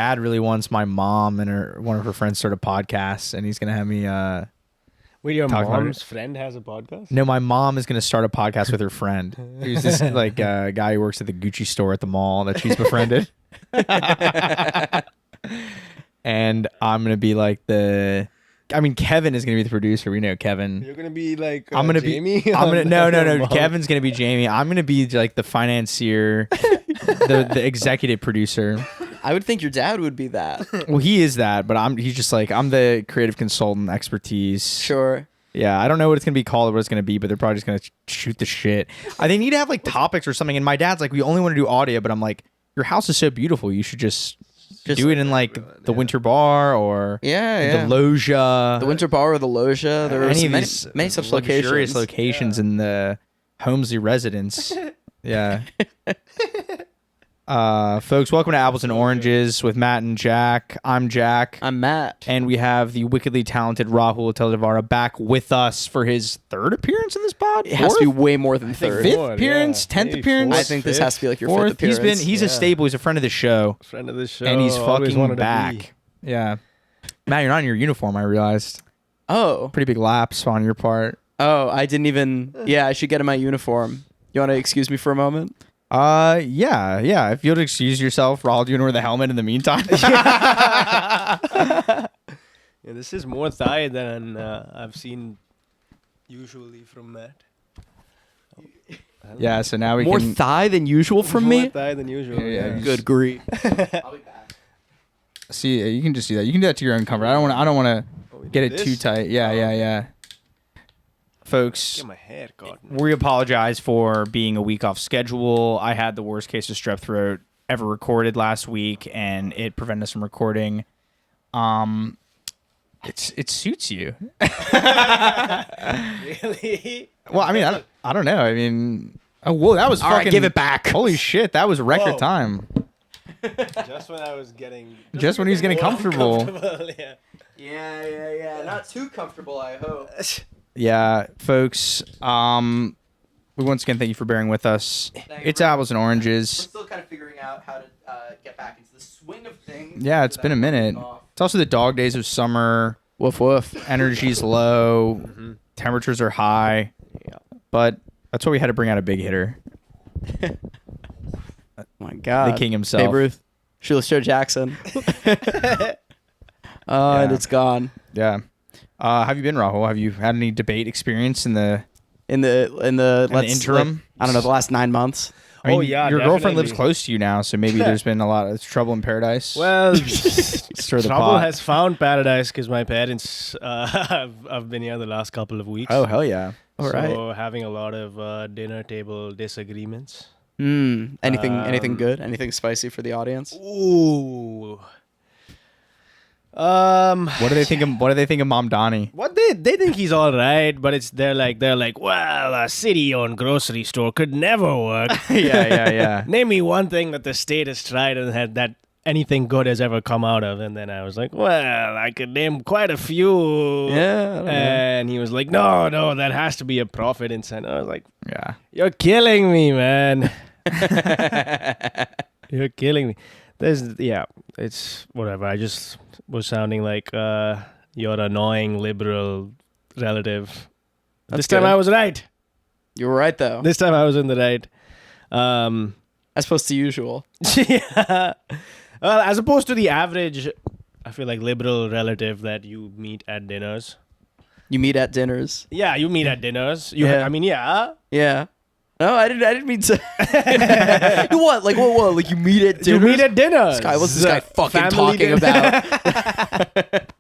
dad really wants my mom and one of her friends start a podcast, and he's gonna have me. Wait, your Talk about mom's friend has a podcast? No, my mom is gonna start a podcast with her friend, who's this like guy who works at the Gucci store at the mall that she's befriended. And I'm gonna be like Kevin is gonna be the producer. We know Kevin. You're gonna be like I'm gonna Jamie? be. I'm gonna no. Kevin's gonna be Jamie. I'm gonna be like the financier, the executive producer. I would think your dad would be that. Well, he is that, but he's just like I'm the creative consultant expertise. Sure. Yeah, I don't know what it's gonna be called or what it's gonna be, but they're probably just gonna shoot the shit. They need to have like topics or something. And my dad's like, we only want to do audio, but I'm like, your house is so beautiful, you should just do it in like the Winter Bar or the Loggia, the Winter Bar or the Loggia. There are many such luxurious locations. locations in the Holmesley residence. Yeah. Folks, welcome to Apples and Oranges with Matt and Jack. I'm Jack. I'm Matt. And we have the wickedly talented Rahul Telidevara back with us for his third appearance in this pod. It has to be way more than third. Fifth appearance, 10th appearance. I think this has to be like your fourth. fifth appearance. He's a staple. He's a friend of the show. Friend of the show. And he's Always fucking wanted to back. be. Yeah. Matt, you're not in your uniform, I realized. Oh. Pretty big lapse on your part. Oh, I didn't even... Yeah, I should get in my uniform. You want to excuse me for a moment? Yeah. If you'll excuse yourself, Rahul, do you want to wear the helmet in the meantime? Yeah, this is more thigh than I've seen usually from Matt. Yeah, so now we More can... thigh than usual from More me? thigh than usual. Yeah. Good grief. I'll be back. See, you can just do that. You can do that to your own comfort. I don't want to get it too tight. Yeah. Folks, Get my hair caught. we apologize for being a week off schedule. I had the worst case of strep throat ever recorded last week, and it prevented us from recording. It suits you. Really? Well, I mean, I don't know. I mean, whoa, that was All fucking... right, give it back. Holy shit, that was record Whoa. time. Just when I was getting... Just when he was getting comfortable. Yeah. Yeah. Not too comfortable, I hope. Yeah, folks. We once again thank you for bearing with us. It's Apples and We're Oranges. still kind of figuring out how to get back into the swing of things. Yeah, it's been a minute. It's also the dog days of summer. Woof woof. Energy's low. Temperatures are high. Yeah. But that's why we had to bring out a big hitter. Oh my God. The king himself. Babe Ruth. Shoeless Joe Jackson. And it's gone. Yeah. Have you been, Rahul? Have you had any debate experience in the Like, interim? I don't know, the last 9 months. I mean, Oh, yeah, your girlfriend lives definitely. close to you now, so maybe there's been a lot of trouble in paradise. Well, Stir the trouble pot. has found paradise because my parents have been here the last couple of weeks. Oh, hell yeah. All right. So having a lot of dinner table disagreements. Anything good? Anything spicy for the audience? Ooh. What do they think of Mom Donnie? What they think he's all right, but they're like, well, a city-owned grocery store could never work. Yeah. Name me one thing that the state has tried and had that anything good has ever come out of. And then I was like, well, I could name quite a few. Yeah. I don't know. And he was like, no, that has to be a profit incentive. I was like, Yeah. you're killing me, man. You're killing me. It's whatever. I just was sounding like your annoying liberal relative. That's This time good. I was right. You were right, though. This time I was in the right. As opposed to usual. Yeah. Well, as opposed to the average, I feel like liberal relative that you meet at dinners. You meet at dinners. Yeah, you meet at dinners. Yeah. I mean, yeah. Yeah. No, I didn't mean to. You what? Like what? Like you meet at dinners? You meet at dinners. This guy, what's this guy fucking Family talking dinner. about?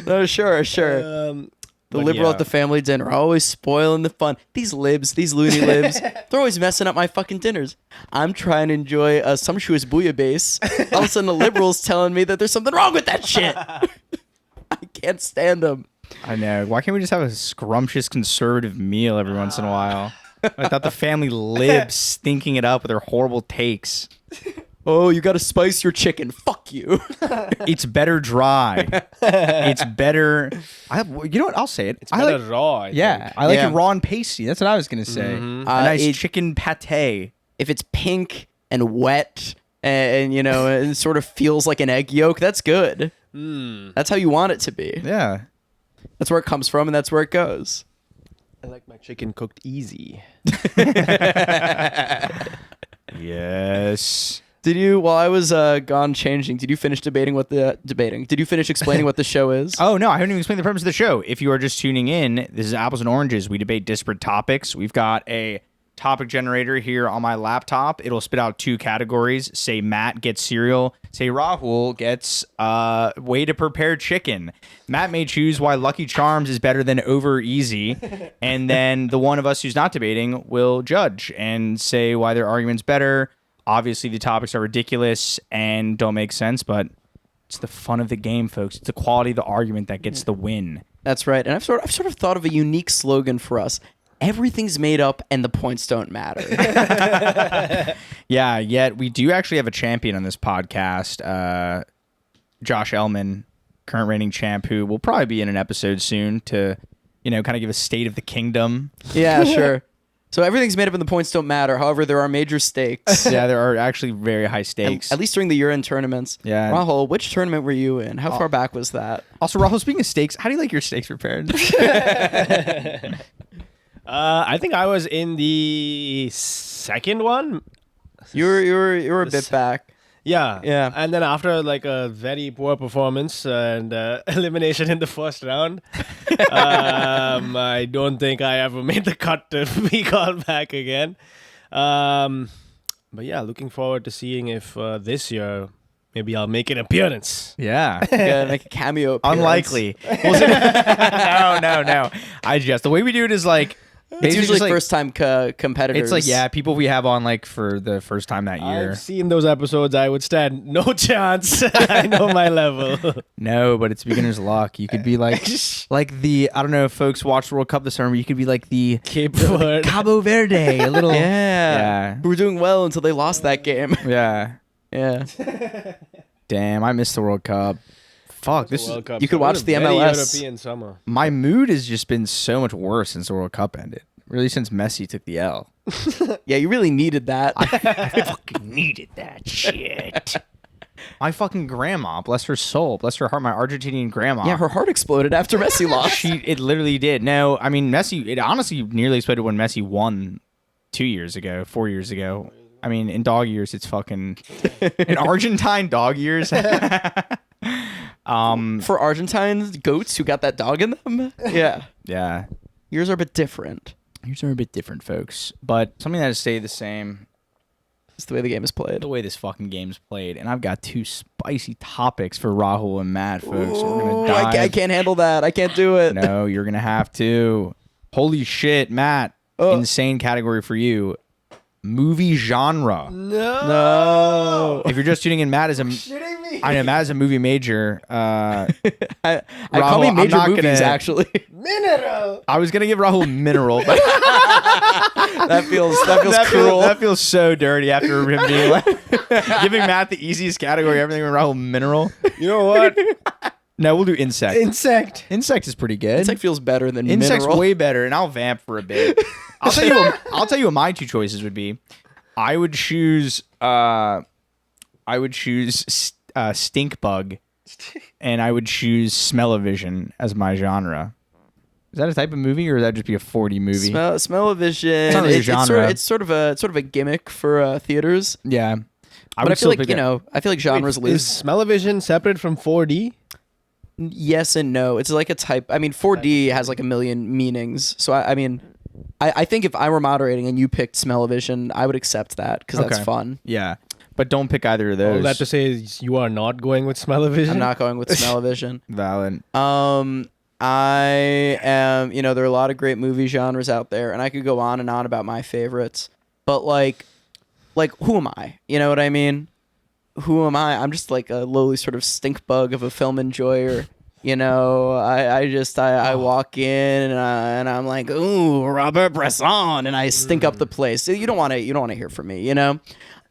No, sure. The liberal at the family dinner, always spoiling the fun. These libs, these loony libs, they're always messing up my fucking dinners. I'm trying to enjoy a sumptuous bouillabaisse. All of a sudden, the liberal's telling me that there's something wrong with that shit. I can't stand them. I know. Why can't we just have a scrumptious conservative meal every once in a while? I thought the family lived stinking it up with their horrible takes. Oh, you gotta spice your chicken. Fuck you. It's better dry. It's better. You know what? I'll say it. It's better raw. I Yeah, think. I like Yeah. it raw and pasty. That's what I was gonna say. A nice chicken pate. If it's pink and wet and you know, it sort of feels like an egg yolk, that's good. That's how you want it to be. Yeah. That's where it comes from, and that's where it goes. I like my chicken cooked easy. Yes. Did you, while I was gone changing, did you finish explaining what the show is? Oh, no, I haven't even explained the premise of the show. If you are just tuning in, this is Apples and Oranges. We debate disparate topics. We've got a topic generator here on my laptop. It'll spit out 2 categories. Say Matt gets cereal. Say Rahul gets way to prepare chicken. Matt may choose why Lucky Charms is better than Over Easy. And then the one of us who's not debating will judge and say why their argument's better. Obviously, the topics are ridiculous and don't make sense, but it's the fun of the game, folks. It's the quality of the argument that gets the win. That's right. And I've sort of thought of a unique slogan for us. Everything's made up and the points don't matter. Yeah, yet we do actually have a champion on this podcast, Josh Ellman, current reigning champ, who will probably be in an episode soon to, you know, kind of give a state of the kingdom. Yeah, sure. So everything's made up and the points don't matter. However, there are major stakes. Yeah, there are actually very high stakes. At least during the year-end tournaments. Yeah. Rahul, which tournament were you in? How far back was that? Also, Rahul, speaking of steaks, how do you like your steaks prepared? I think I was in the second one. You were a bit back. Yeah. Yeah. And then after like a very poor performance and elimination in the first round, I don't think I ever made the cut to be called back again. But yeah, looking forward to seeing if this year maybe I'll make an appearance. Yeah. Make a cameo appearance. Unlikely. No. The way we do it is like, It's usually like, first-time competitors. it's like, yeah, people we have on like for the first time that year. I've seen those episodes. I would stand no chance. I know my level. No, but it's beginner's luck. You could be like the, I don't know if folks watched World Cup this summer, you could be like the Cape Verde. Cabo Verde, a little. Yeah. We were doing well until they lost that game. Yeah. Yeah. Damn, I missed the World Cup. Fuck, this is, World Cup. you could watch It was the a very MLS. European summer. my mood has just been so much worse since the World Cup ended. Really, since Messi took the L. Yeah, you really needed that. I fucking needed that shit. My fucking grandma, bless her soul, bless her heart, my Argentinian grandma. Yeah, her heart exploded after Messi lost. It literally did. No, I mean, Messi, it honestly nearly exploded when Messi won 4 years ago. I mean, in dog years, it's fucking... in Argentine dog years. For Argentine goats who got that dog in them? Yeah. Yeah. Yours are a bit different. Yours are a bit different, folks. But something that has stayed the same, It's the way the game is played. the way this fucking game's played. And I've got 2 spicy topics for Rahul and Matt, folks. We're Ooh, gonna dive. I can't handle that. I can't do it. No, you're going to have to. Holy shit, Matt. Insane category for you. Movie genre. No. If you're just tuning in, Matt is a... I know, Matt is a movie major. I Rahul, call me I'm major not movies, gonna- actually. I was going to give Rahul mineral, but... that feels cruel. That feels so dirty after him being like... giving Matt the easiest category, everything with Rahul mineral. You know what? No, we'll do insect. Insect. Insect is pretty good. Insect feels better than Insect's mineral. way better, and I'll vamp for a bit. I'll tell you what my 2 choices would be. I would choose stink bug, and I would choose smell-o-vision as my genre. Is that a type of movie, or would that just be a 40 movie? Smell-o-vision. It's not really a genre. It's sort of a gimmick for theaters. Yeah, But I feel like I feel like genres Is lose. smell-o-vision separate from 4D? Yes and no. It's like a type. I mean, 4D has like a million meanings. So I mean, I think if I were moderating and you picked smell-o-vision, I would accept that because that's Okay. fun. Yeah, but don't pick either of those. All that to say is you are not going with smell-o-vision? I'm not going with smell-o-vision. Valid. I am, there are a lot of great movie genres out there, and I could go on and on about my favorites. But like who am I? You know what I mean? Who am I? I'm just like a lowly sort of stink bug of a film enjoyer. I walk in and I'm like, ooh, Robert Bresson, and I stink up the place. You don't want to hear from me,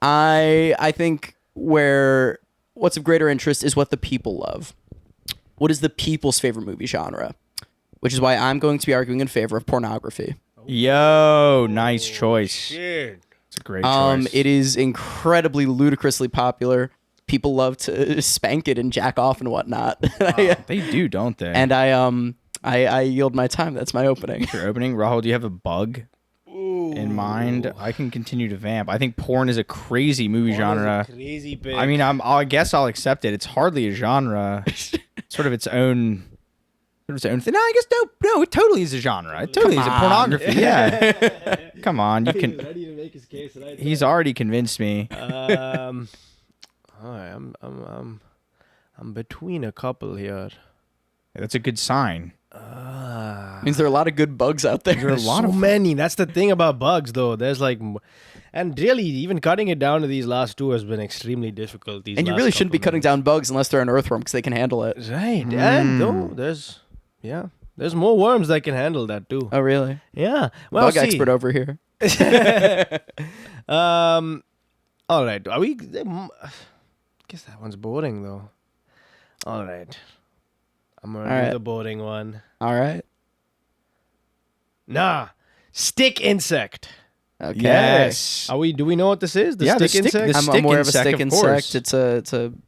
I think what's of greater interest is what the people love. What is the people's favorite movie genre? Which is why I'm going to be arguing in favor of pornography. Yo, nice choice. Shit. It's a great choice. It is incredibly ludicrously popular. People love to spank it and jack off and whatnot. They do, don't they? And I yield my time. That's my opening. Your opening, Rahul, do you have a bug in mind? I can continue to vamp. I think porn is a crazy movie genre. Crazy pick. I mean, I guess I'll accept it. It's hardly a genre. It's sort of its own thing. No, I guess no, it totally is a genre. It totally is a pornography. Yeah. Come on, you can. Ready to make his case right He's already convinced me. I'm between a couple here. That's a good sign. Means there are a lot of good bugs out there. There's so many. That's the thing about bugs, though. There's like, and really, even cutting it down to these last two has been extremely difficult. And you really shouldn't be cutting down bugs unless they're an earthworm because they can handle it. Right. And no, there's more worms that can handle that too. Oh, really? Yeah. Well, Bug expert over here. All right. Are we? Guess that one's boring though. All right. I'm gonna do the boring one. All right. Nah. Stick insect. Okay. Yes. Do we know what this is? The stick insect? I'm aware of a insect, stick of insect. course.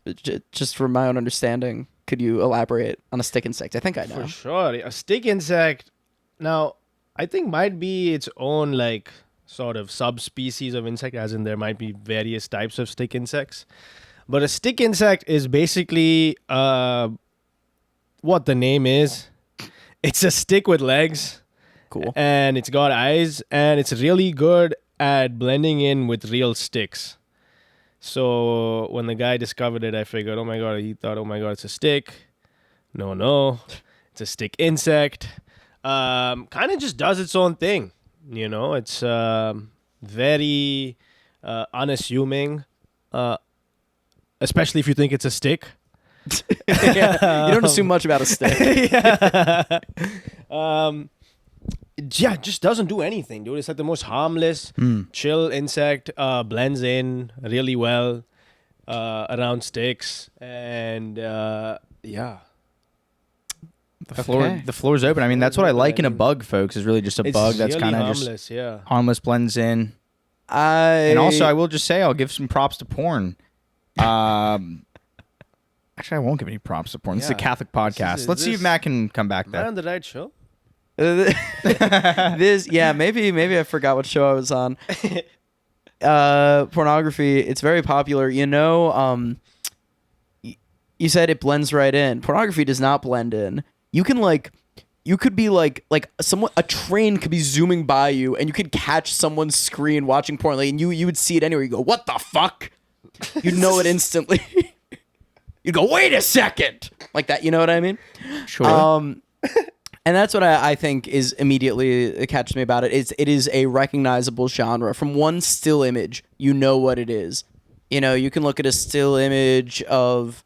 It's just from my own understanding. Could you elaborate on a stick insect? I think I know. For sure. A stick insect, now, I think might be its own, like, sort of subspecies of insect, as in there might be various types of stick insects. But a stick insect is basically what the name is. It's a stick with legs. Cool. And it's got eyes, and it's really good at blending in with real sticks. So when the guy discovered it, I figured, he thought, it's a stick. No, it's a stick insect. Kind of just does its own thing. You know, it's very unassuming, especially if you think it's a stick. Yeah, you don't assume much about a stick. Yeah, it just doesn't do anything, dude. It's like the most harmless, chill insect. Blends in really well around sticks, and yeah. The floor's open. I mean, that's what I like in a bug, folks. Is really just a bug that's really kind of harmless, just harmless, blends in. And also, I will just say, I'll give some props to porn. Actually, I won't give any props to porn. This is a Catholic podcast. Let's see if Matt can come back there. Am I on the right show? Maybe I forgot what show I was on. Pornography, it's very popular. You know, you said it blends right in. Pornography does not blend in. You could be like a train could be zooming by you, and you could catch someone's screen watching porn, and you would see it anywhere. You go, what the fuck? You'd know it instantly. You'd go, wait a second, like that. You know what I mean? Sure. And that's what I think is immediately catches me about it. It is a recognizable genre. From one still image, you know what it is. You know, you can look at a still image of,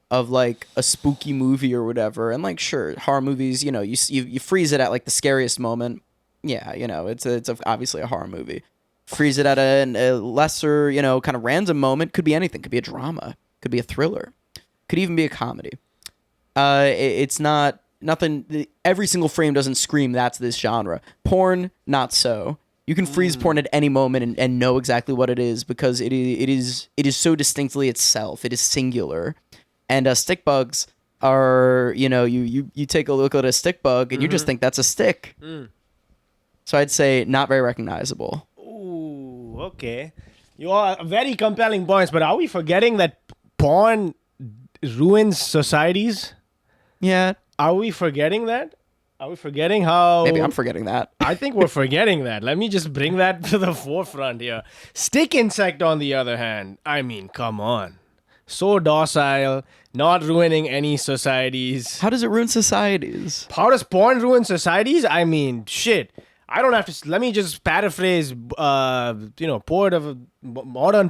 of like a spooky movie or whatever, and like, sure, horror movies, you freeze it at like the scariest moment. Yeah, it's obviously a horror movie. Freeze it at a lesser, kind of random moment. Could be anything. Could be a drama. Could be a thriller. Could even be a comedy. It's not nothing. Every single frame doesn't scream that's this genre. Porn, not so. You can freeze porn at any moment and know exactly what it is because it is so distinctly itself. It is singular. And stick bugs are, you take a look at a stick bug and you just think that's a stick. So I'd say not very recognizable. Ooh, okay. You are very compelling points, but are we forgetting that porn ruins societies? Yeah. Are we forgetting that? Are we forgetting how... Maybe I'm forgetting that. I think we're forgetting that. Let me just bring that to the forefront here. Stick insect, on the other hand, I mean, come on. So docile, not ruining any societies. How does it ruin societies? How does porn ruin societies? I mean, shit. I don't have to... Let me just paraphrase, modern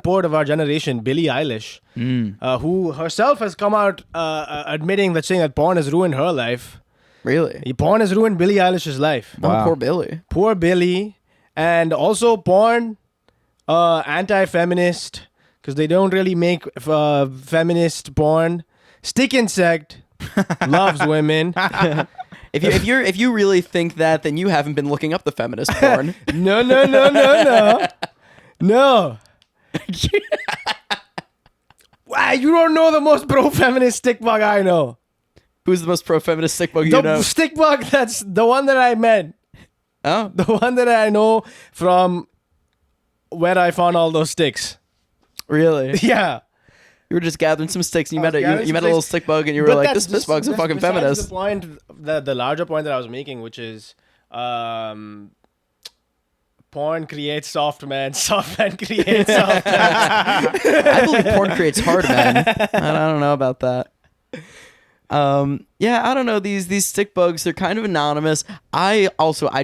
poet of our generation, Billie Eilish, who herself has come out admitting saying that porn has ruined her life. Really? Porn has ruined Billie Eilish's life. Wow. Oh, poor Billie. Poor Billie. And also porn, anti-feminist, because they don't really make feminist porn. Stick insect loves women. If you really think that, then you haven't been looking up the feminist porn. No. No. Wow, you don't know the most pro-feminist stick bug I know. Who's the most pro-feminist stick bug you The know? stick bug, that's the one that I meant. Oh, The one that I know from where I found all those sticks. really? Yeah. You were just gathering some sticks, and you I was met gathering you met some a little sticks. stick bug, and you were But like, that's "This bug's a fucking besides feminist." The point, the larger point that I was making, which is, porn creates soft men. Soft men create soft men. I believe porn creates hard men. I don't know about that. Yeah, I don't know. These stick bugs, they're kind of anonymous. I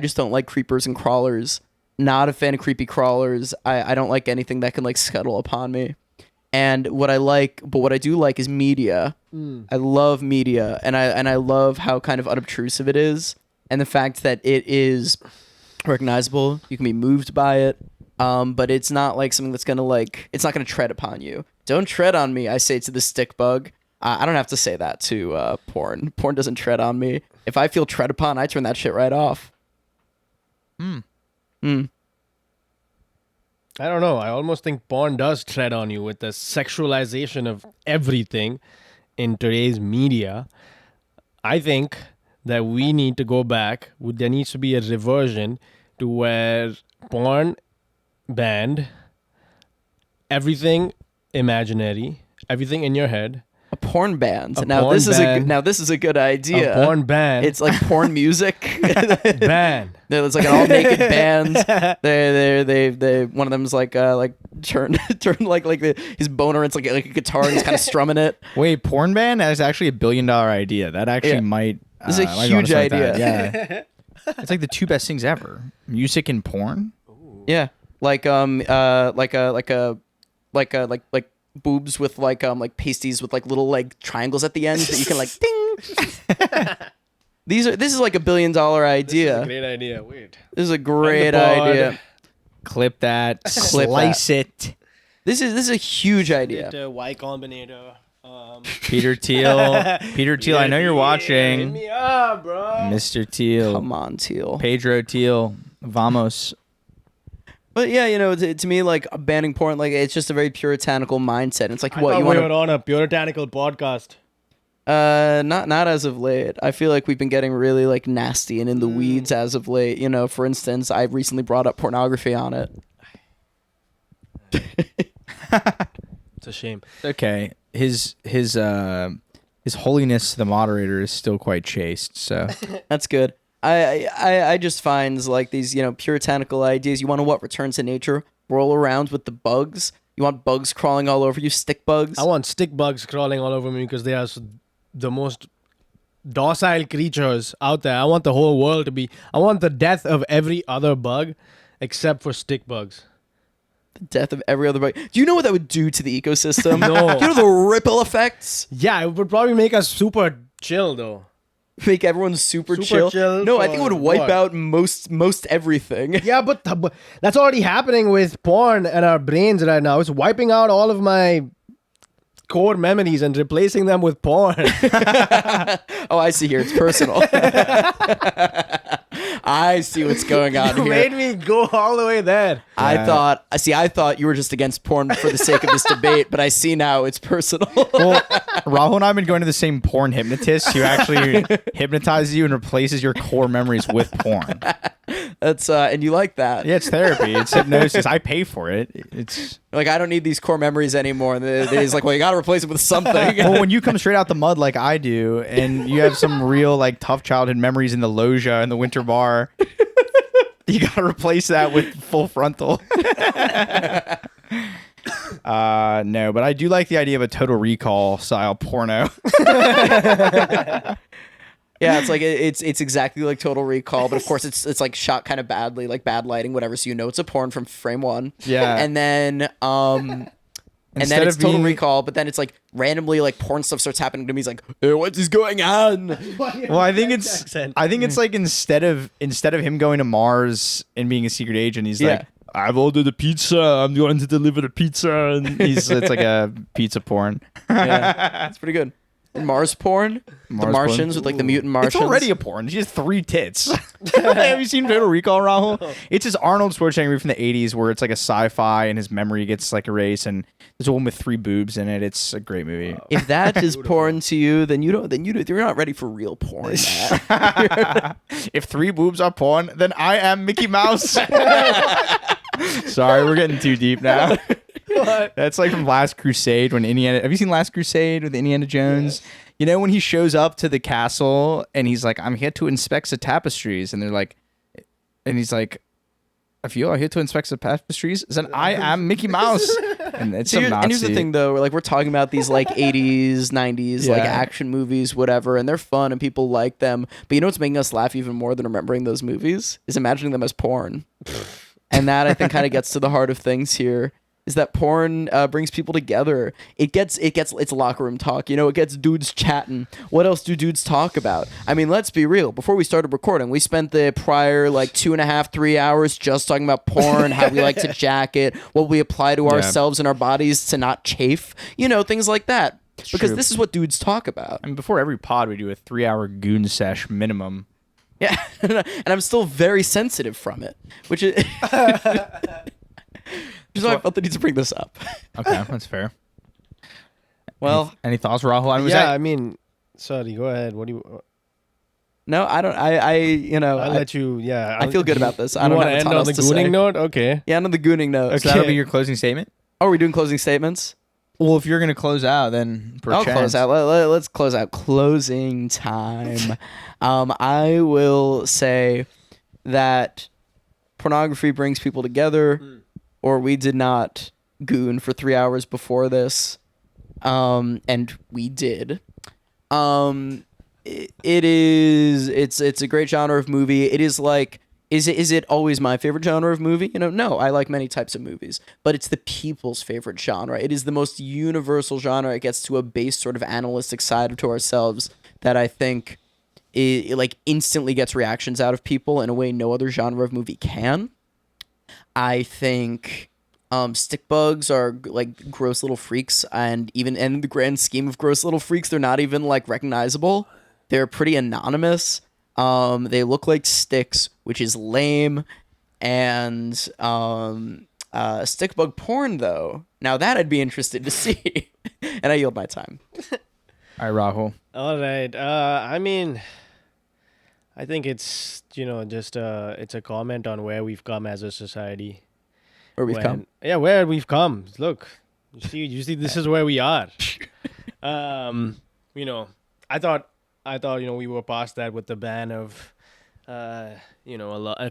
just don't like creepers and crawlers. Not a fan of creepy crawlers. I don't like anything that can like scuttle upon me. And what I do like is media. I love media, and I love how kind of unobtrusive it is, and the fact that it is recognizable. You can be moved by it, but it's not like something that's gonna it's not gonna tread upon you. Don't tread on me, I say to the stick bug. I don't have to say that to porn. Porn doesn't tread on me. If I feel tread upon, I turn that shit right off. I don't know. I almost think porn does tread on you with the sexualization of everything in today's media. I think that we need to go back. There needs to be a reversion to where porn banned everything imaginary, everything in your head. A porn band. A Now porn this band. is a good idea. A porn band. It's like porn music. ban. There's like an all naked band. They one of them's like turn his boner into like a guitar and he's kind of strumming it. Wait, porn ban? That is actually $1 billion idea. That actually Yeah. might. This is a might go on huge something like idea. that. Yeah, it's like the two best things ever: music and porn. Yeah, like boobs with like pasties with like little like triangles at the end that you can like ding. This is like $1 billion idea. Great idea. Wait. This is a great pod. idea. Clip that. Clip Slice it. This is a huge idea. Y Combinator. Peter Thiel. Peter Thiel, I know you're Hit watching. me up, bro. Mr. Thiel. Come on, Teal. Pedro Thiel. Vamos. But yeah, you know, to me, like banning porn, like it's just a very puritanical mindset. It's like I what thought you we want were to. on a puritanical podcast. Not as of late. I feel like we've been getting really like nasty and in the weeds as of late. You know, for instance, I recently brought up pornography on it. It's a shame. Okay. His holiness, the moderator, is still quite chaste. So That's good. I just find like these, you know, puritanical ideas. You want to return to nature, roll around with the bugs. You want bugs crawling all over you, stick bugs. I want stick bugs crawling all over me because they are the most docile creatures out there. I want the whole world to be. I want the death of every other bug except for stick bugs. The death of every other bug. Do you know what that would do to the ecosystem? No. Do you know the ripple effects? Yeah, it would probably make us super chill though. Make everyone super chill? No, I think it would for wipe what? out most everything. Yeah, but that's already happening with porn and our brains right now. It's wiping out all of my core memories and replacing them with porn. Oh, I see here. It's personal. I see what's going on You here. made me go all the way there. I thought you were just against porn for the sake of this debate, but I see now it's personal. well, Rahul and I have been going to the same porn hypnotist who actually hypnotizes you and replaces your core memories with porn. That's and you like that. Yeah, it's therapy. It's hypnosis. I pay for it. It's Like, I don't need these core memories anymore. And he's like, well, you got to replace it with something. well, when you come straight out the mud like I do, and you have some real like tough childhood memories in the loja and the winter bar, you got to replace that with full frontal. No, but I do like the idea of a Total Recall style porno. Yeah, it's like it's exactly like Total Recall, but of course it's like shot kind of badly, like bad lighting, whatever. So you know it's a porn from frame one. Yeah. And then and Instead then it's of Total being- Recall, but then it's like randomly like porn stuff starts happening to me. He's like, hey, what is going on? Well, I think it's like instead of him going to Mars and being a secret agent, he's like, I've ordered a pizza. I'm going to deliver the pizza, and it's like a pizza porn. Yeah, it's pretty good. Mars porn. The Mars Martians porn. with like the mutant Martians. It's already a porn. She has 3 tits. Have you seen Total Recall, Rahul? It's this Arnold Schwarzenegger movie from the 80s where it's like a sci-fi and his memory gets like erased and there's a woman with 3 boobs in it. It's a great movie. If that is porn to you, then you're not ready for real porn, Matt. If 3 boobs are porn, then I am Mickey Mouse. Sorry, we're getting too deep now. That's like from Last Crusade when Indiana. Have you seen Last Crusade with Indiana Jones? Yes. You know when he shows up to the castle and he's like, "I'm here to inspect the tapestries," and they're like, and he's like, "If you are here to inspect the tapestries, then I am Mickey Mouse." And it's some Nazi. And here's the thing, though, we're talking about these like 80s, 90s like action movies, whatever, and they're fun and people like them. But you know what's making us laugh even more than remembering those movies is imagining them as porn. And that I think kind of gets to the heart of things here. Is that porn brings people together. It's locker room talk. You know, it gets dudes chatting. What else do dudes talk about? I mean, let's be real. Before we started recording, we spent the prior 2.5, 3 hours just talking about porn, how we like to jack it, what we apply to ourselves and our bodies to not chafe. You know, things like that. Because this is what dudes talk about. I mean, before every pod, we do a 3-hour goon sesh minimum. Yeah, and I'm still very sensitive from it, which is... Which is why I felt the need to bring this up. Okay, that's fair. Well, any thoughts, Rahul? I mean, sorry, go ahead. What do you? No, I don't. I'll let you. Yeah, I feel good about this. I You don't want have to a end ton on else the to say. gooning note? Okay. Yeah, end on the gooning note. So that'll be your closing statement? Oh, are we doing closing statements? Well, if you're going to close out, then I'll close out. Let's close out. Closing time. I will say that pornography brings people together, or we did not goon for 3 hours before this, and we did. It's a great genre of movie. It is like, is it always my favorite genre of movie? No, I like many types of movies, but it's the people's favorite genre. It is the most universal genre. It gets to a base sort of analytic side to ourselves that I think it like instantly gets reactions out of people in a way no other genre of movie can. I think stick bugs are like gross little freaks, and even in the grand scheme of gross little freaks, they're not even like recognizable. They're pretty anonymous. They look like sticks, which is lame. And stick bug porn, though, now that I'd be interested to see. And I yield my time. All right, Rahul. All right. I mean, I think it's just it's a comment on where we've come as a society. Where we've come. Yeah, where we've come. Look, you see, this is where we are. I thought we were past that with the ban of, a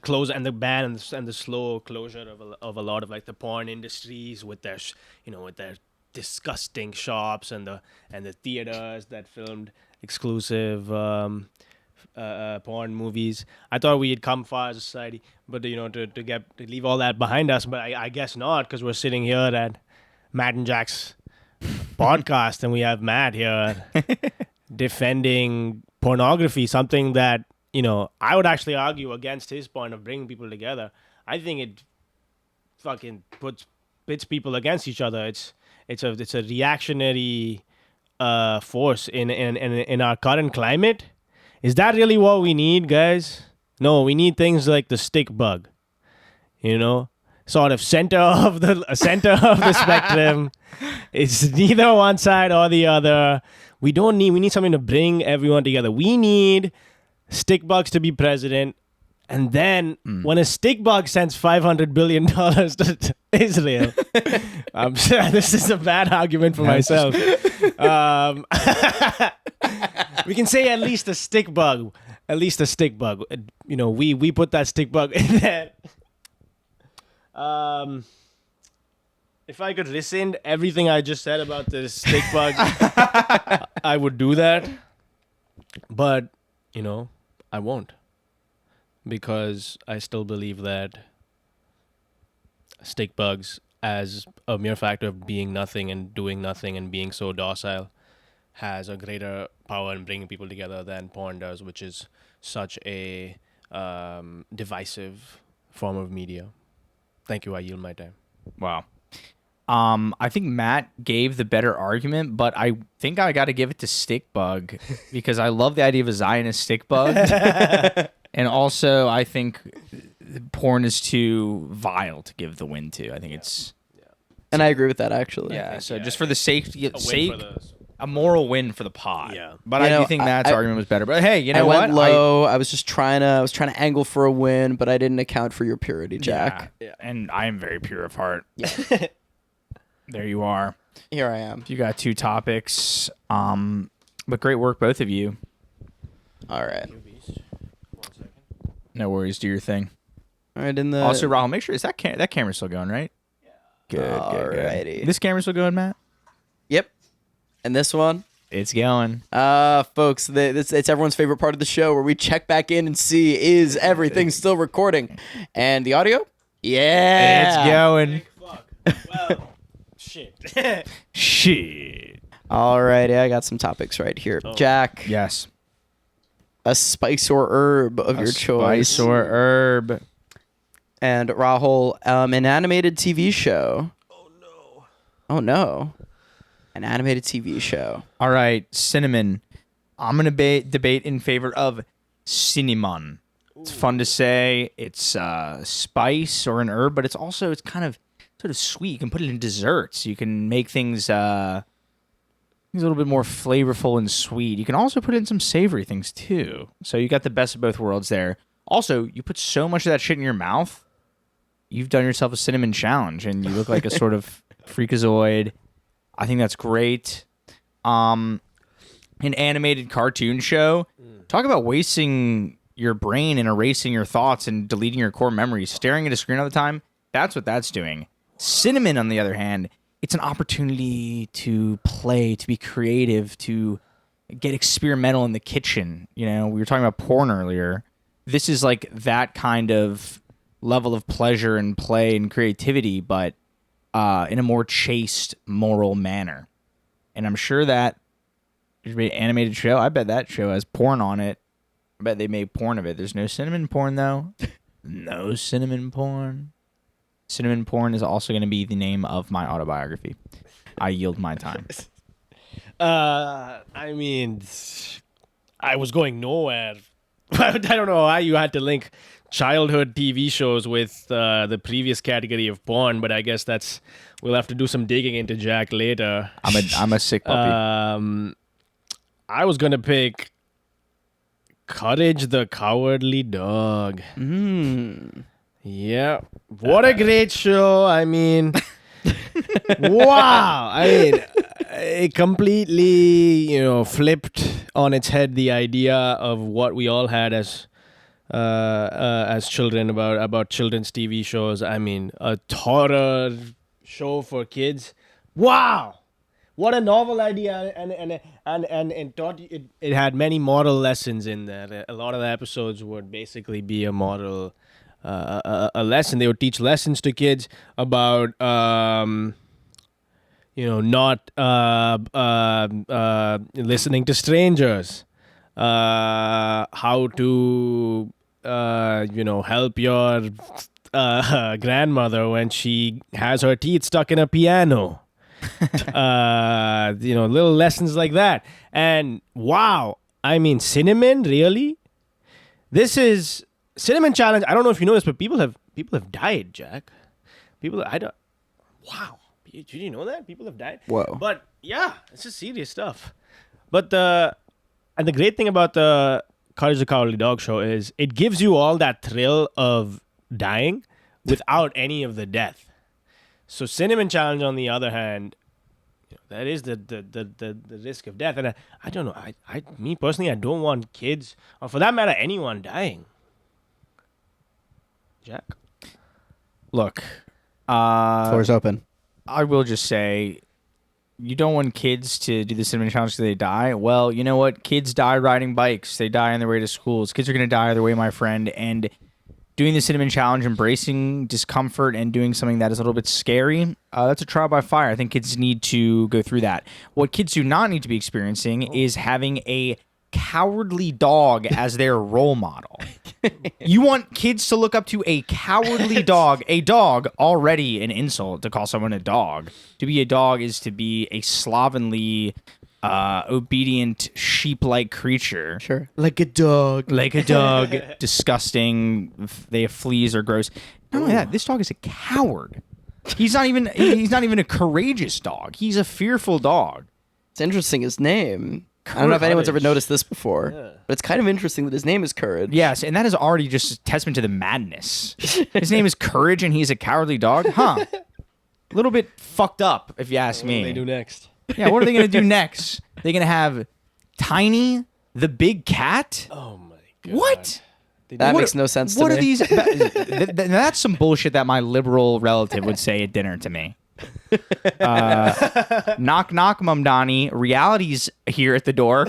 close and the ban and the slow closure of a lot of like the porn industries with their, with their disgusting shops and the theaters that filmed exclusive porn movies. I thought we had come far as a society, but to leave all that behind us. But I guess not, because we're sitting here at Matt and Jack's podcast, and we have Matt here defending pornography, something that I would actually argue against his point of bringing people together. I think it fucking pits people against each other. It's a reactionary force in our current climate. Is that really what we need, guys? No, we need things like the stick bug. Sort of center of the spectrum. It's neither one side or the other. We need something to bring everyone together. We need stick bugs to be president. And then when a stick bug sends $500 billion to Israel, I'm sure this is a bad argument for myself. We can say at least a stick bug. At least a stick bug. We put that stick bug in there. If I could rescind everything I just said about the stick bug, I would do that. But, I won't. Because I still believe that stick bugs, as a mere factor of being nothing and doing nothing and being so docile, has a greater power in bringing people together than porn does, which is such a divisive form of media. Thank you. I yield my time. Wow. I think Matt gave the better argument, but I think I got to give it to Stickbug because I love the idea of a Zionist stick bug. And also, I think porn is too vile to give the win to. I think it's... And I agree with that, actually. Yeah, so just for the sake, For a moral win for the pod. Yeah. But I do think Matt's argument was better. But hey, you know I what? went low. I was just trying to angle for a win, but I didn't account for your purity, Jack. Yeah, and I am very pure of heart. Yeah. There you are. Here I am. You got 2 topics. But great work, both of you. All right. No worries. Do your thing. All right. In the Also, Rahul, make sure that camera's still going, right? Yeah. Good. Alrighty. Good. This camera's still going, Matt? Yep. And this one. It's going. Folks, it's everyone's favorite part of the show where we check back in and see is everything still recording, and the audio. Yeah. It's going. Well, shit. Shit. Alrighty, I got some topics right here. Jack, Yes. a spice or herb of your choice. Spice or herb. And Rahul, an animated TV show. Oh no. An animated TV show. All right, cinnamon. I'm going to debate in favor of cinnamon. It's fun to say. It's spice or an herb, but it's kind of sort of sweet. You can put it in desserts. You can make things a little bit more flavorful and sweet. You can also put in some savory things too. So you got the best of both worlds there. Also, you put so much of that shit in your mouth, you've done yourself a cinnamon challenge, and you look like a sort of freakazoid. I think that's great. An animated cartoon show. Talk about wasting your brain and erasing your thoughts and deleting your core memories. Staring at a screen all the time, that's what that's doing. Cinnamon, on the other hand, it's an opportunity to play, to be creative, to get experimental in the kitchen. You know, we were talking about porn earlier. This is like that kind of level of pleasure and play and creativity, but in a more chaste, moral manner. And I'm sure that there's an animated show. I bet that show has porn on it. I bet they made porn of it. There's no cinnamon porn, though. No cinnamon porn. Cinnamon porn is also going to be the name of my autobiography. I yield my time. I mean, I was going nowhere. I don't know why you had to link childhood TV shows with the previous category of porn, but I guess we'll have to do some digging into Jack later. I'm a sick puppy. I was gonna pick Courage the Cowardly Dog. Yeah, what a great show! I mean, wow! I mean, it completely, flipped on its head the idea of what we all had as children about children's TV shows. I mean, a horror show for kids. Wow, what a novel idea! And taught it had many moral lessons in there. A lot of the episodes would basically be a moral. A lesson. They would teach lessons to kids about, not listening to strangers, how to, help your grandmother when she has her teeth stuck in a piano. Little lessons like that. And wow, I mean, cinnamon, really? This is Cinnamon Challenge. I don't know if you know this, but people have died, Jack. Wow. Did you know that? People have died. Whoa. But yeah, it's just serious stuff. But the great thing about the Courage the Cowardly Dog show is it gives you all that thrill of dying without any of the death. So Cinnamon Challenge, on the other hand, that is the risk of death. And I don't know. Me personally, I don't want kids, or for that matter, anyone dying. Jack? Look, Floor's open. I will just say, you don't want kids to do the cinnamon challenge because they die. Well, you know what? Kids die riding bikes. They die on their way to schools. Kids are going to die either way, my friend. And doing the cinnamon challenge, embracing discomfort and doing something that is a little bit scary, that's a trial by fire. I think kids need to go through that. What kids do not need to be experiencing is having a cowardly dog as their role model. You want kids to look up to a cowardly dog. A dog, already an insult to call someone a dog. To be a dog is to be a slovenly, obedient, sheep-like creature. Sure. Like a dog. Like a dog. Disgusting. They have fleas or gross. Not only that, this dog is a coward. He's not even a courageous dog. He's a fearful dog. It's interesting, his name. I don't know if anyone's ever noticed this before, but it's kind of interesting that his name is Courage. Yes, and that is already just a testament to the madness. His name is Courage, and he's a cowardly dog? Huh. A little bit fucked up, if you ask me. What do they do next? Yeah, what are they going to do next? They're going to have Tiny, the big cat? Oh, my God. What? That makes no sense to me. What are these? That's some bullshit that my liberal relative would say at dinner to me. Knock, knock, Mumdani. Reality's here at the door.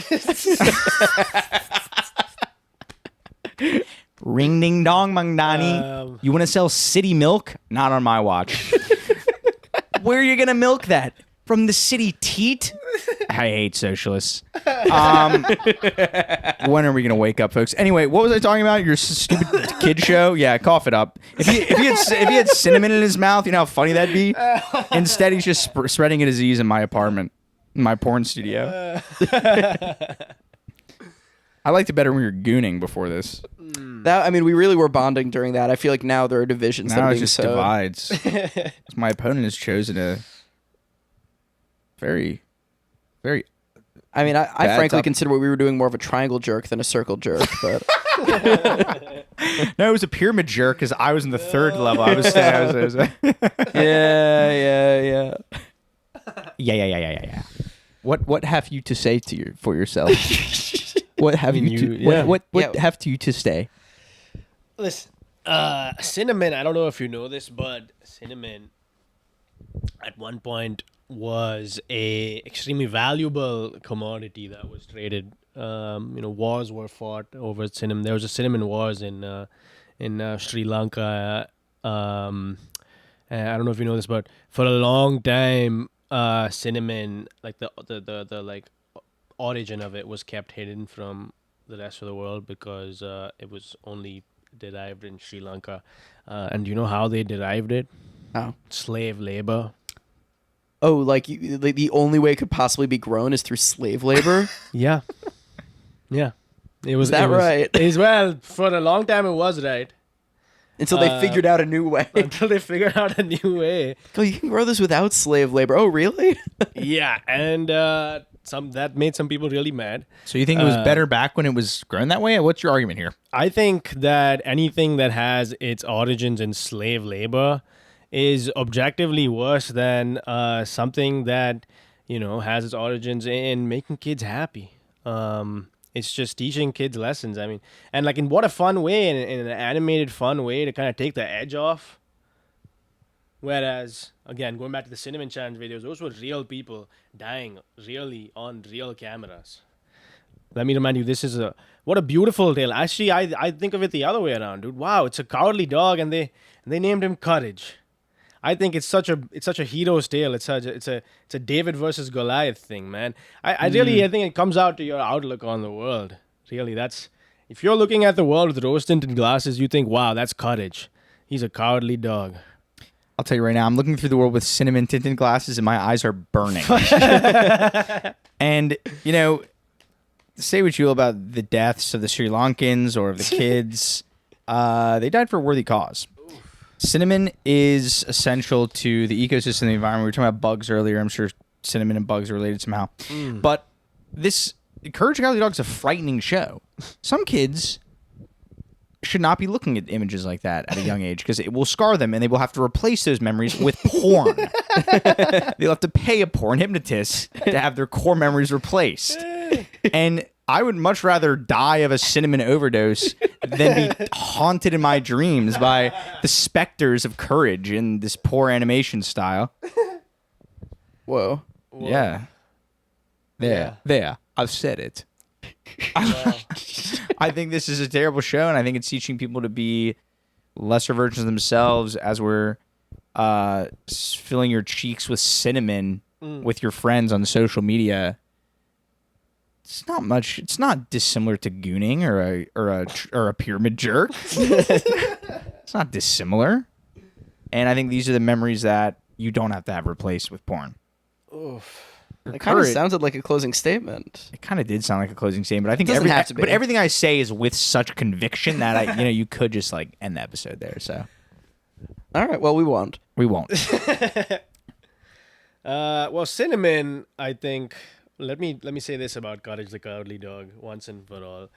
Ring, ding, dong, Mumdani. You want to sell city milk? Not on my watch. Where are you going to milk that? From the city teat? I hate socialists. When are we going to wake up, folks? Anyway, what was I talking about? Your stupid kid show? Yeah, cough it up. If he had cinnamon in his mouth, you know how funny that'd be? Instead, he's just spreading a disease in my apartment, in my porn studio. I liked it better when we were gooning before this. I mean, we really were bonding during that. I feel like now there are divisions that Now are it being just sowed. divides. My opponent has chosen a very... I mean, I frankly top- consider what we were doing more of a triangle jerk than a circle jerk, but No, it was a pyramid jerk because I was in the third level. I was yeah. Yeah. What have you to say for yourself? What have what have you to say? Listen, cinnamon, I don't know if you know this, but cinnamon at one point was a extremely valuable commodity that was traded. Wars were fought over cinnamon. There was a cinnamon wars in Sri Lanka. And I don't know if you know this, but for a long time, cinnamon, like the like origin of it was kept hidden from the rest of the world because it was only derived in Sri Lanka. And you know how they derived it? How? Slave labor. Oh, like the only way it could possibly be grown is through slave labor? Yeah. Yeah. Is that right? Well, for a long time it was right. Until they figured out a new way. Until they figured out a new way. Oh, you can grow this without slave labor. Oh, really? Yeah, and that made some people really mad. So you think it was better back when it was grown that way? What's your argument here? I think that anything that has its origins in slave labor is objectively worse than something that, has its origins in making kids happy. It's just teaching kids lessons. I mean, and like in what a fun way, in an animated fun way to kind of take the edge off. Whereas, again, going back to the Cinnamon Challenge videos, those were real people dying really on real cameras. Let me remind you, what a beautiful tale. Actually, I think of it the other way around, dude. Wow, it's a cowardly dog, and they named him Courage. I think it's such a hero's tale. It's a David versus Goliath thing, man. I think it comes out to your outlook on the world. Really, if you're looking at the world with rose-tinted glasses, you think, wow, that's Courage. He's a cowardly dog. I'll tell you right now, I'm looking through the world with cinnamon tinted glasses and my eyes are burning. And, say what you will about the deaths of the Sri Lankans or of the kids. They died for a worthy cause. Cinnamon is essential to the ecosystem and the environment. We were talking about bugs earlier. I'm sure cinnamon and bugs are related somehow. But this Courage the Cowardly Dog is a frightening show. Some kids should not be looking at images like that at a young age because it will scar them and they will have to replace those memories with porn. They'll have to pay a porn hypnotist to have their core memories replaced. And I would much rather die of a cinnamon overdose than be haunted in my dreams by the specters of courage in this poor animation style. Whoa. Yeah. There. I've said it. I think this is a terrible show, and I think it's teaching people to be lesser versions of themselves as we're filling your cheeks with cinnamon with your friends on social media. It's not much. It's not dissimilar to gooning or a pyramid jerk. It's not dissimilar. And I think these are the memories that you don't have to have replaced with porn. Oof. It kind of sounded like a closing statement. It kind of did sound like a closing statement. I think Doesn't have to be. But everything I say is with such conviction that you could just like end the episode there. So, all right. Well, we won't. We won't. Well, cinnamon. I think. Let me say this about Courage the Cowardly Dog once and for all.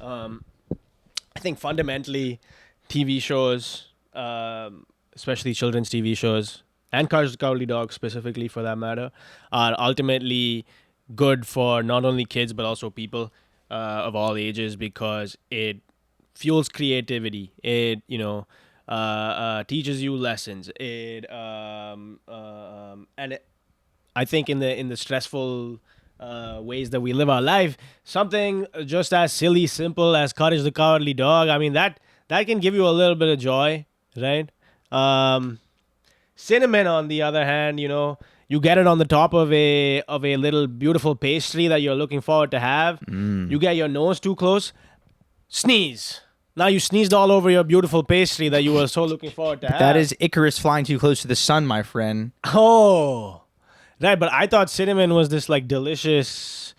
I think fundamentally, TV shows, especially children's TV shows, and Courage the Cowardly Dog specifically for that matter, are ultimately good for not only kids but also people of all ages because it fuels creativity. It teaches you lessons. And I think in the stressful ways that we live our life, something just as silly, simple as Courage the Cowardly Dog. I mean that can give you a little bit of joy, right? Cinnamon, on the other hand, you get it on the top of a little beautiful pastry that you're looking forward to have. You get your nose too close, sneeze. Now you sneezed all over your beautiful pastry that you were so looking forward to have. That is Icarus flying too close to the sun, my friend. Oh, right. But I thought cinnamon was this like delicious,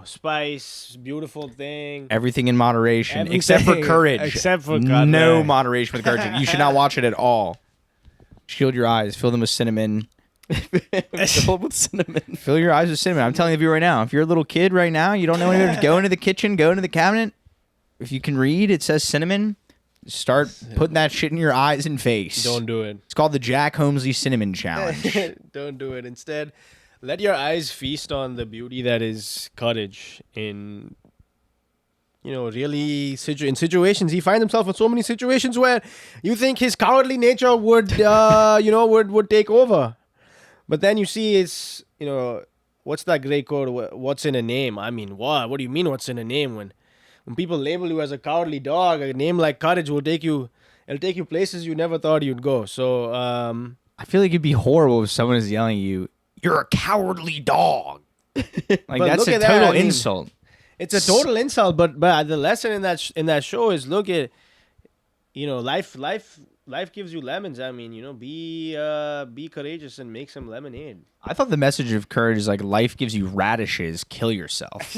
spice, beautiful thing. Everything in moderation, except for courage. Except for no moderation with courage. You should not watch it at all. Shield your eyes. Fill them with cinnamon. Filled with cinnamon. Fill your eyes with cinnamon. I'm telling you right now. If you're a little kid right now, you don't know anywhere, just go into the kitchen, go into the cabinet. If you can read, it says cinnamon. Start putting that shit in your eyes and face. Don't do it. It's called the Jack Holmesley Cinnamon Challenge. Don't do it. Instead, let your eyes feast on the beauty that is Courage in really in situations. He finds himself in so many situations where you think his cowardly nature would would take over. But then you see it's, what's that great quote? What's in a name? I mean, what? What do you mean what's in a name? When people label you as a cowardly dog, a name like Courage it'll take you places you never thought you'd go. So I feel like it'd be horrible if someone is yelling at you, "You're a cowardly dog." Like that's a total insult. It's a total insult, but the lesson in that show is look at, life gives you lemons. I mean, be courageous and make some lemonade. I thought the message of courage is like life gives you radishes, kill yourself.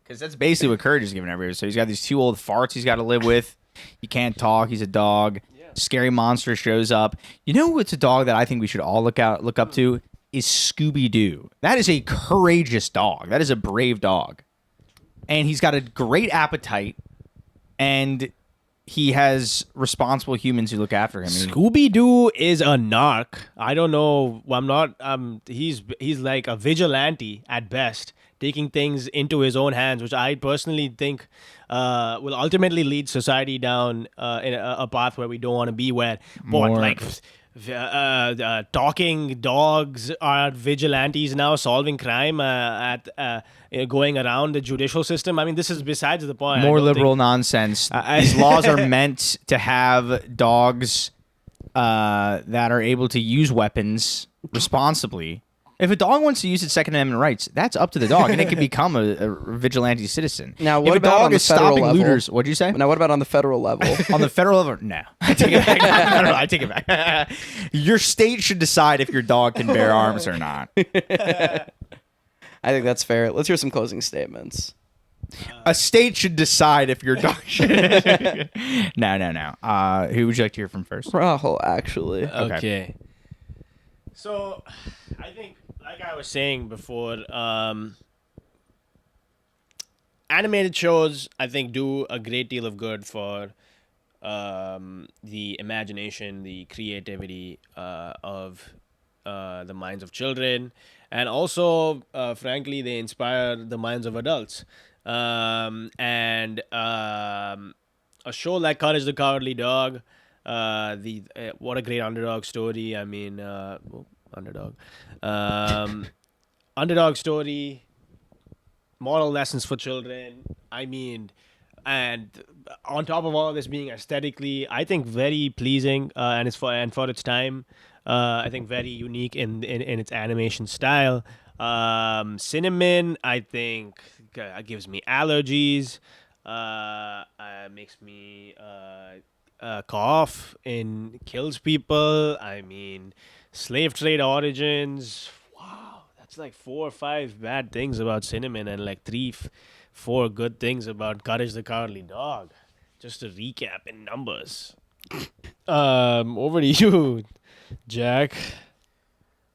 Because that's basically what Courage is giving everybody. So he's got these two old farts he's got to live with. He can't talk. He's a dog. Yeah. Scary monster shows up. You know what's a dog that I think we should all look up to? Is Scooby-Doo. That is a courageous dog. That is a brave dog. And he's got a great appetite. And he has responsible humans who look after him. Scooby-Doo is a narc. I don't know. I'm not. He's like a vigilante at best, taking things into his own hands, which I personally think will ultimately lead society down in a path where we don't want to be. Where talking dogs are vigilantes now, solving crime going around the judicial system. I mean, this is besides the point. More liberal nonsense. These laws are meant to have dogs that are able to use weapons responsibly. If a dog wants to use its Second Amendment rights, that's up to the dog, and it can become a vigilante citizen. Now, what about on the federal level? Looters, what'd you say? Now, what about on the federal level? On the federal level, no. I take it back. No, I take it back. Your state should decide if your dog can bear arms or not. I think that's fair. Let's hear some closing statements. A state should decide if your dog should. No. Who would you like to hear from first? Rahul, actually. Okay. So, I think, like I was saying before, animated shows, I think, do a great deal of good for the imagination, the creativity of the minds of children. And also, frankly, they inspire the minds of adults. And a show like Courage the Cowardly Dog, what a great underdog story. I mean, underdog. Underdog story, moral lessons for children. I mean, and on top of all of this being aesthetically, I think very pleasing, and for its time, I think very unique in its animation style. Cinnamon, I think, gives me allergies. Makes me cough and kills people. I mean, slave trade origins. Wow, that's like 4 or 5 bad things about cinnamon and like 4 good things about Courage the Cowardly Dog. Just to recap in numbers. Over to you, Jack.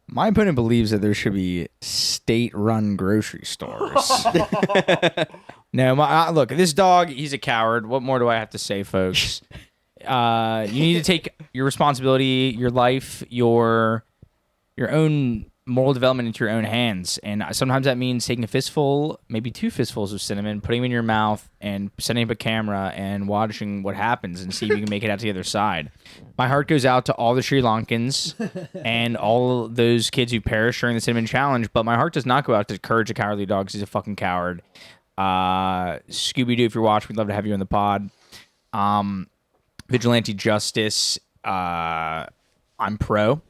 My opponent believes that there should be state-run grocery stores. No, look, this dog, he's a coward. What more do I have to say, folks? You need to take your responsibility, your life, your own moral development into your own hands. And sometimes that means taking a fistful, maybe 2 fistfuls of cinnamon, putting them in your mouth, and setting up a camera and watching what happens and see if you can make it out to the other side. My heart goes out to all the Sri Lankans and all those kids who perished during the cinnamon challenge, but my heart does not go out to Courage the Cowardly Dog 'cause he's a fucking coward. Scooby-Doo, if you're watching, we'd love to have you on the pod. Vigilante Justice, I'm pro.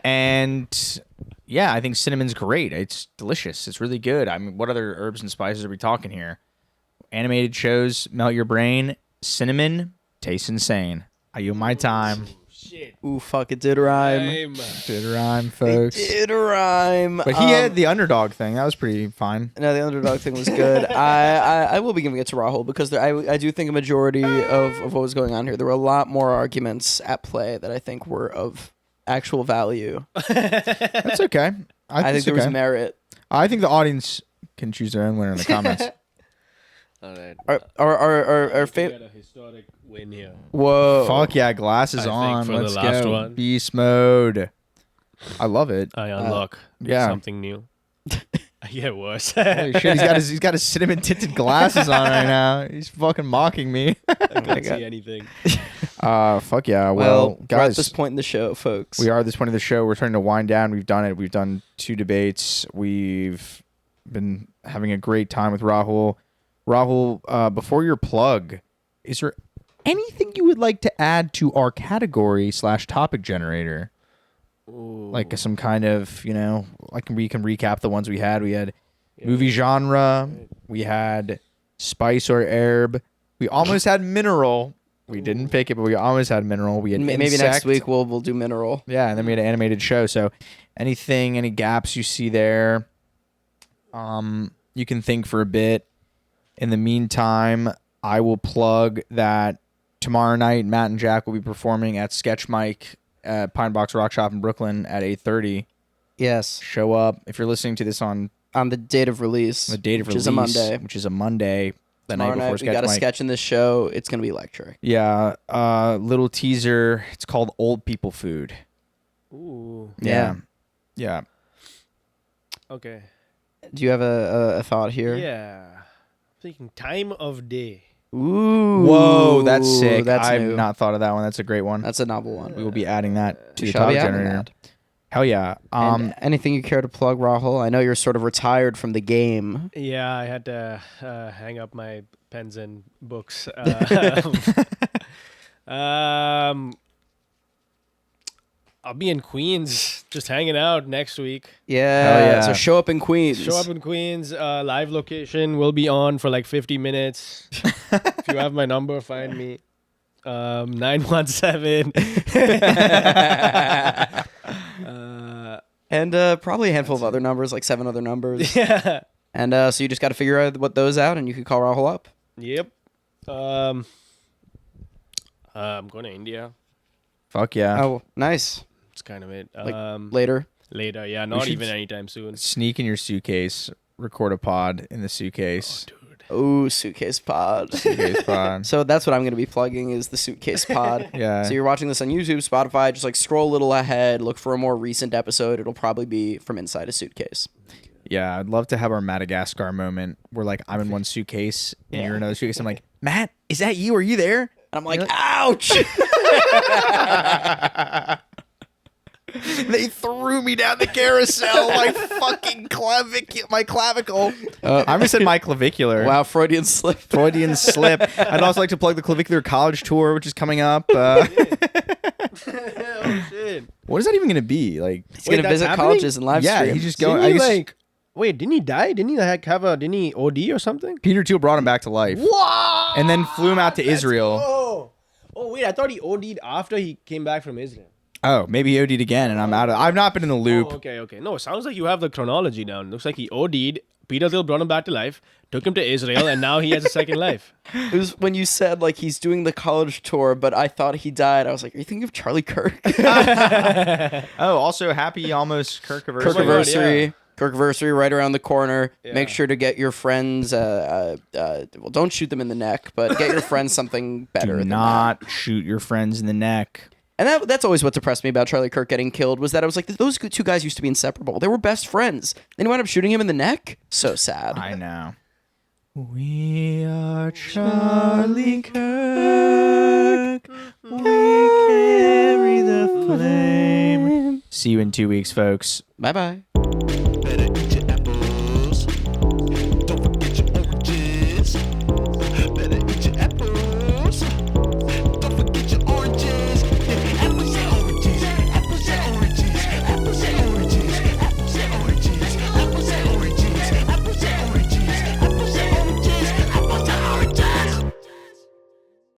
And yeah, I think cinnamon's great. It's delicious. It's really good. I mean, what other herbs and spices are we talking here? Animated shows melt your brain. Cinnamon tastes insane. I yield my time. Shit. Ooh, fuck, it did rhyme. Did rhyme, folks. It did rhyme. But he had the underdog thing. That was pretty fine. No, the underdog thing was good. I will be giving it to Rahul because I do think a majority of what was going on here, there were a lot more arguments at play that I think were of actual value. That's okay. I think there was merit. I think the audience can choose their own winner in the comments. All right. Our We got a historic win here. Whoa. Fuck yeah, glasses I think on. for the Let's last go. one. Beast mode. I love it. I unlock something new. I get worse. Holy shit, he's got his cinnamon tinted glasses on right now. He's fucking mocking me. I can't see anything. Fuck yeah. Well, Well, we're guys, at this point in the show, folks. we are at this point of the show. We're starting to wind down. We've done it. We've done 2 debates. We've been having a great time with Rahul. Rahul, before your plug, is there anything you would like to add to our category/topic generator? Ooh. Like some kind of, like we can recap the ones we had. We had movie genre. We had spice or herb. We almost had mineral. We didn't pick it, but we almost had mineral. We had Maybe insect. next week we'll do mineral. Yeah, and then we had an animated show. So any gaps you see there, you can think for a bit. In the meantime, I will plug that tomorrow night, Matt and Jack will be performing at Sketch Mike at Pine Box Rock Shop in Brooklyn at 8:30. Yes. Show up. If you're listening to this on the date of release. the date of which release, is a Monday. which is a Monday, the Tomorrow night before night, we Sketch got a Mike. sketch in this show. It's going to be electric. Yeah, little teaser. It's called Old People Food. Ooh. Yeah. Okay. Do you have a thought here? Yeah. Thinking time of day. Ooh. Whoa, that's sick. That's I've new. not thought of that one. That's a great one. That's a novel one. We will be adding that to the Shall be topic adding generator. that. Hell yeah. And anything you care to plug, Rahul? I know you're sort of retired from the game. Yeah, I had to hang up my pens and books. I'll be in Queens, just hanging out next week. Yeah. Hell yeah. So show up in Queens. Show up in Queens. Live location will be on for like 50 minutes. If you have my number, find me. 917. And probably a handful of other numbers, like 7 other numbers. Yeah. And so you just got to figure out what those out, and you can call Rahul up. Yep. I'm going to India. Fuck yeah. Oh, nice. That's kind of it. Like later. Later, yeah, not should even anytime soon. Sneak in your suitcase, record a pod in the suitcase. Dude. Oh, suitcase pod. Suitcase pod. So that's what I'm going to be plugging is the suitcase pod. Yeah. So you're watching this on YouTube, Spotify, just like scroll a little ahead, look for a more recent episode. It'll probably be from inside a suitcase. Yeah, I'd love to have our Madagascar moment where like I'm in one suitcase and you're in another suitcase. I'm like, Matt, is that you? Are you there? And I'm like, ouch! They threw me down the carousel. My fucking clavicle. I almost said my clavicular. Wow, Freudian slip. Freudian slip. I'd also like to plug the Clavicular College Tour, which is coming up. Oh, shit. What is that even gonna be? Like, He's gonna that's visit happening? colleges and live yeah, stream. he's just going. Didn't I he, guess wait, didn't he die? Didn't he didn't he OD or something? Peter Thiel brought him back to life, What? and then flew him out to Israel. Oh wait, I thought he OD'd after he came back from Israel. Oh, maybe he OD'd again, and I'm out of. I've not been in the loop. Oh, okay. No, it sounds like you have the chronology down. Looks like he OD'd. Peter Thiel brought him back to life, took him to Israel, and now he has a second life. It was when you said like he's doing the college tour, but I thought he died. I was like, are you thinking of Charlie Kirk? Oh, also happy almost Kirkiversary. Kirkiversary. yeah. Kirkiversary right around the corner. Yeah. Make sure to get your friends. Well, don't shoot them in the neck, but get your friends something better. Do than not shoot your friends in the neck. And that's always what depressed me about Charlie Kirk getting killed was that I was like, those two guys used to be inseparable. They were best friends. Then you wound up shooting him in the neck. So sad. I know. We are Charlie Kirk. We carry the flame. See you in 2 weeks, folks. Bye bye.